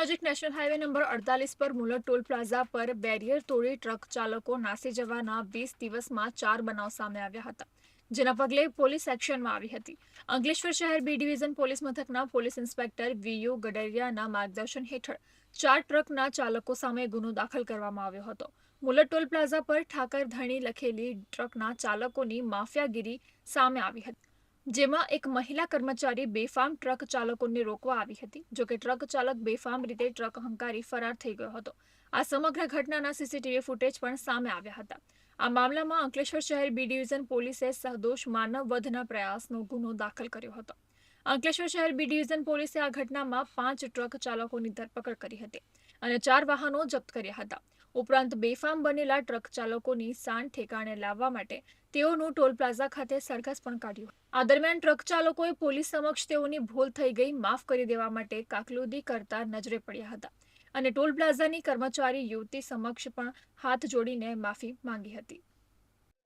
નજીક national highway number 48 પર Muller toll plaza પર બેરિયર તોડી ટ્રક ચાલકો નાસી જવાના 20 દિવસમાં 4 બનાવ સામે આવ્યા હતા, જેના પગલે પોલીસ એક્શનમાં આવી હતી. અંકલેશ્વર શહેર બી ડિવિઝન પોલીસ મથકના પોલીસ ઇન્સ્પેક્ટર વીયુ ગડરિયાના માર્ગદર્શન હેઠળ 4 ટ્રકના ચાલકો સામે ગુનો દાખલ કરવામાં આવ્યો હતો. મુલર ટોલ પ્લાઝા પર ઠાકર ધણી લખેલી ટ્રકના ચાલકોની માફિયાગીરી સામે આવી હતી, જેમાં એક મહિલા કર્મચારી બેફામ ટ્રક ચાલકોને રોકવા આવી હતી. જોકે ટ્રક ચાલક બેફામ રીતે ટ્રક હંકારી ફરાર થઈ ગયો હતો. આ સમગ્ર ઘટનાના સીસીટીવી ફૂટેજ પણ સામે આવ્યા હતા. આ મામલામાં અંકલેશ્વર શહેર બી ડિવિઝન પોલીસે સહદોષ માનવ વધના પ્રયાસનો ગુનો દાખલ કર્યો હતો. અંકલેશ્વર શહેર બી ડિવિઝન પોલીસે આ ઘટનામાં 5 ટ્રક ચાલકોની ધરપકડ કરી હતી અને 4 વાહનો જપ્ત કર્યા હતા. ઉપરાંત બેફામ બનેલા ટ્રક ચાલકોની શાન ઠેકાણે લાવવા માટે તેઓનું ટોલ પ્લાઝા ખાતે સરઘસ પણ કાઢ્યું. આ દરમિયાન ટ્રક ચાલકોએ પોલીસ સમક્ષ તેઓની ભૂલ થઈ ગઈ, માફ કરી દેવા માટે કાકલુદી કરતા નજરે પડ્યા હતા અને ટોલ પ્લાઝાની કર્મચારી યુવતી સમક્ષ પણ હાથ જોડીને માફી માંગી હતી.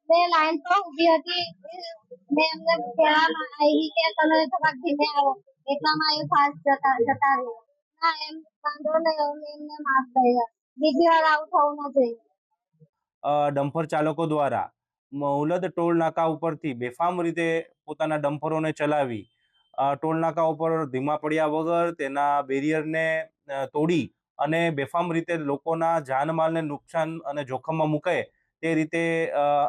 મેં લાઈન પર ઊભી હતી. મેં એમને કહેવામાં આવી કે તમે થોડાક ધીમે આવો, એટલામાં એ ફાસ્ટ જતા રહ્યા. ના એમ વાંધો નહીં, અમે એમને માફ કર્યા. બીજી વાર આવું થવું ન જોઈએ. ડમ્પર ચાલકો દ્વારા મૌલદ ટોલ નાકા ઉપરથી બેફામ રીતે પોતાના ડમ્પરોને ચલાવી ટોલ નાકા ઉપર ધીમા પડ્યા વગર તેના બેરિયરને તોડી અને બેફામ રીતે લોકોના જાનમાલને નુકસાન અને જોખમમાં મૂકે તે રીતે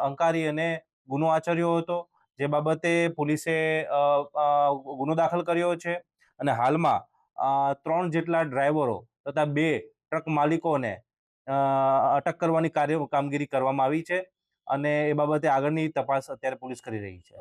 હંકારી અને ગુનો આચર્યો હતો. જે બાબતે પોલીસે ગુનો દાખલ કર્યો છે અને હાલમાં 3 જેટલા ડ્રાઈવરો તથા 2 ટ્રક માલિકોને અટક કરવાની કામગીરી કરવામાં આવી છે અને એ બાબતે આગળની તપાસ અત્યારે પોલીસ કરી રહી છે.